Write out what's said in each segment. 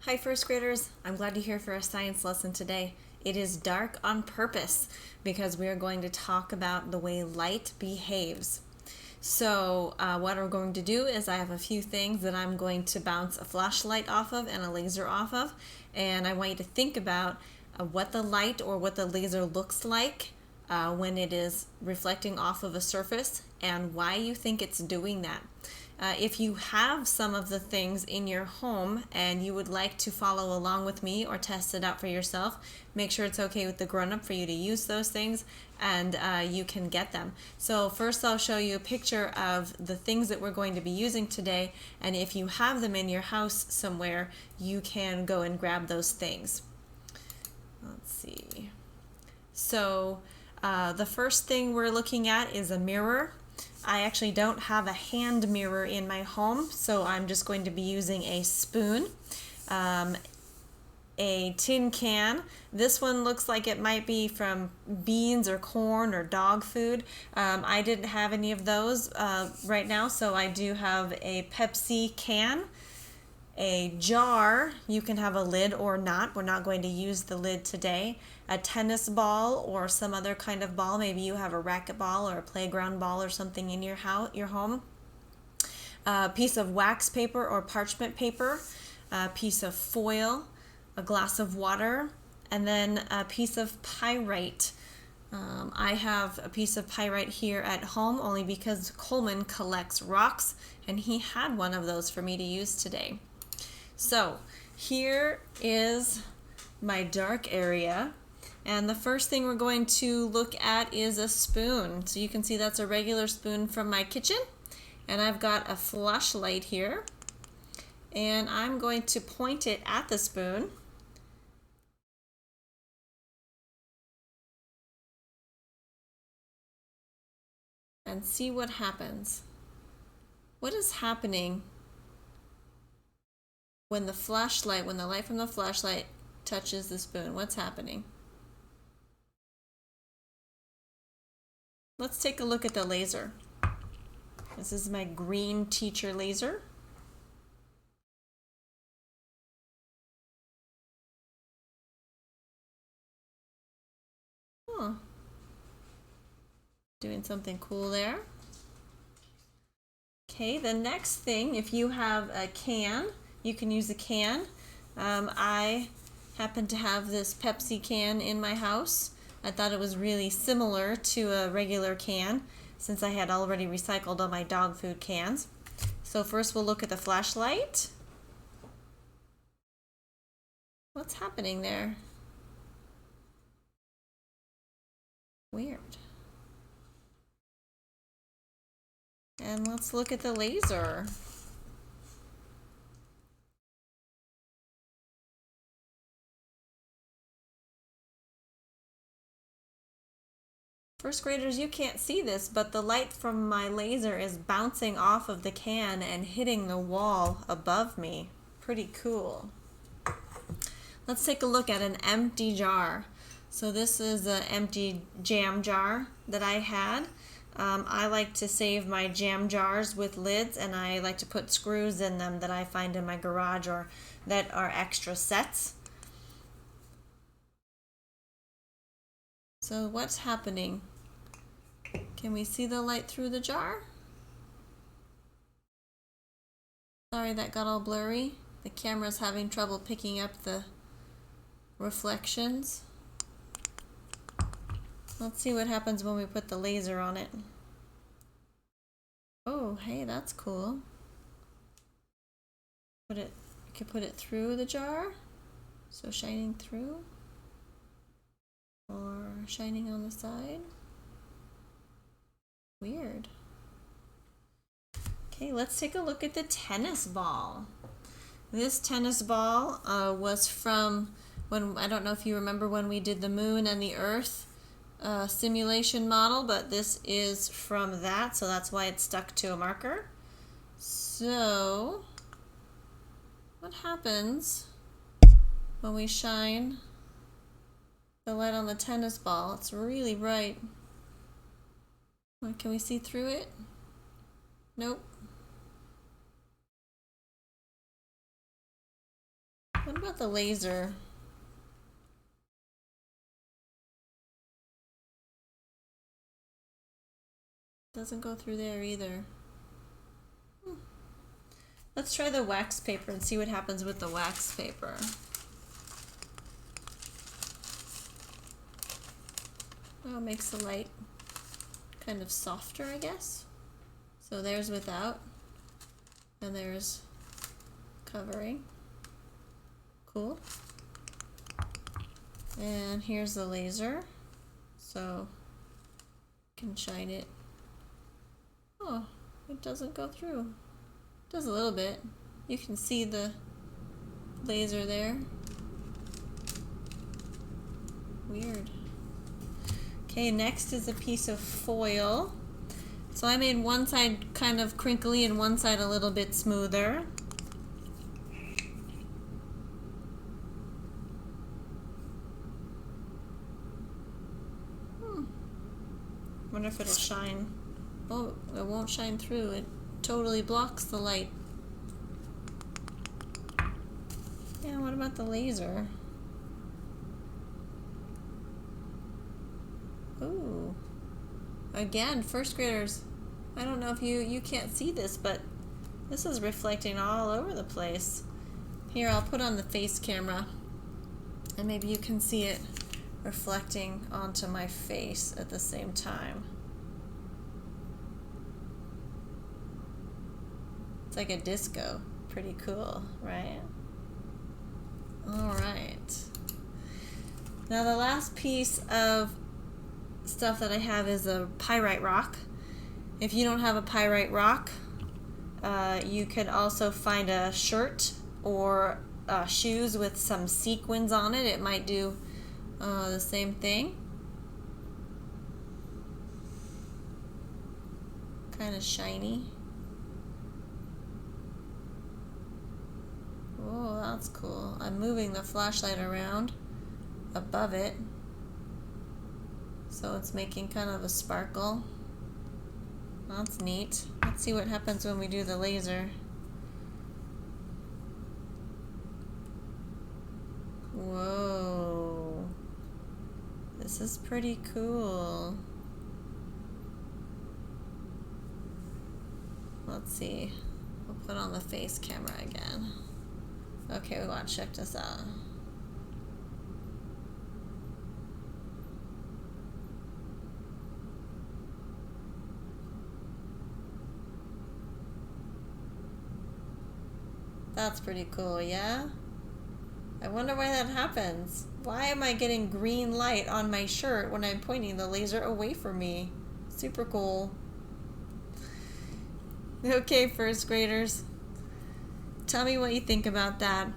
Hi first graders, I'm glad you're here for a science lesson today. It is dark on purpose because we are going to talk about the way light behaves. So what we're going to do is I have a few things that I'm going to bounce a flashlight off of and a laser off of, and I want you to think about what the light or what the laser looks like when it is reflecting off of a surface and why you think it's doing that. If you have some of the things in your home and you would like to follow along with me or test it out for yourself, make sure it's okay with the grown-up for you to use those things, and you can get them. So first I'll show you a picture of the things that we're going to be using today, and if you have them in your house somewhere, you can go and grab those things. Let's see. So the first thing we're looking at is a mirror. I actually don't have a hand mirror in my home, so I'm just going to be using a spoon, a tin can. This one looks like it might be from beans or corn or dog food. I didn't have any of those right now, so I do have a Pepsi can. A jar, you can have a lid or not. We're not going to use the lid today. A tennis ball or some other kind of ball. Maybe you have a racquetball or a playground ball or something in your home. A piece of wax paper or parchment paper. A piece of foil. A glass of water. And then a piece of pyrite. I have a piece of pyrite here at home only because Coleman collects rocks and he had one of those for me to use today. So here is my dark area, and the first thing we're going to look at is a spoon. So you can see that's a regular spoon from my kitchen, and I've got a flashlight here, and I'm going to point it at the spoon. And see what happens. What is happening when the light from the flashlight touches the spoon? What's happening? Let's take a look at the laser. This is my green teacher laser. Huh. Doing something cool there. Okay, the next thing, if you have a can, you can use a can. I happen to have this Pepsi can in my house. I thought it was really similar to a regular can since I had already recycled all my dog food cans. So first we'll look at the flashlight. What's happening there? Weird. And let's look at the laser. First graders, you can't see this, but the light from my laser is bouncing off of the can and hitting the wall above me. Pretty cool. Let's take a look at an empty jar. So this is an empty jam jar that I had. I like to save my jam jars with lids, and I like to put screws in them that I find in my garage or that are extra sets. So what's happening? Can we see the light through the jar? Sorry, that got all blurry. The camera's having trouble picking up the reflections. Let's see what happens when we put the laser on it. Oh, hey, that's cool. You can put it through the jar, so shining through, or shining on the side. Weird. Okay, let's take a look at the tennis ball. This tennis ball was from when, I don't know if you remember when we did the moon and the earth simulation model, but this is from that, so that's why it's stuck to a marker. So what happens when we shine the light on the tennis ball? It's really bright. Can we see through it? Nope. What about the laser? Doesn't go through there either. Let's try the wax paper and see what happens with the wax paper. Oh, it makes the light kind of softer, I guess. So there's without, and there's covering. Cool. And here's the laser. So you can shine it. Oh, it doesn't go through. It does a little bit. You can see the laser there. Weird. Okay, next is a piece of foil. So I made one side kind of crinkly and one side a little bit smoother. Wonder if it'll shine. Oh, it won't shine through. It totally blocks the light. Yeah, what about the laser? Ooh. Again, first graders. I don't know if you can't see this, but this is reflecting all over the place. Here, I'll put on the face camera and maybe you can see it reflecting onto my face at the same time. It's like a disco. Pretty cool, right? Alright. Now the last piece of stuff that I have is a pyrite rock. If you don't have a pyrite rock, you could also find a shirt or shoes with some sequins on it. It might do the same thing. Kind of shiny. Oh, that's cool. I'm moving the flashlight around above it, so it's making kind of a sparkle. That's neat. Let's see what happens when we do the laser. Whoa. This is pretty cool. Let's see. We'll put on the face camera again. Okay, we want to check this out. That's pretty cool, yeah? I wonder why that happens. Why am I getting green light on my shirt when I'm pointing the laser away from me? Super cool. Okay, first graders. Tell me what you think about that.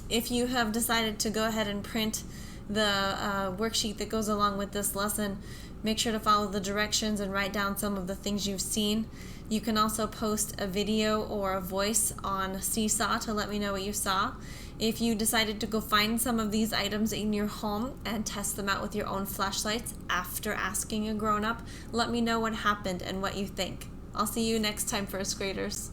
If you have decided to go ahead and print the worksheet that goes along with this lesson, make sure to follow the directions and write down some of the things you've seen. You can also post a video or a voice on Seesaw to let me know what you saw. If you decided to go find some of these items in your home and test them out with your own flashlights after asking a grown-up, let me know what happened and what you think. I'll see you next time, first graders.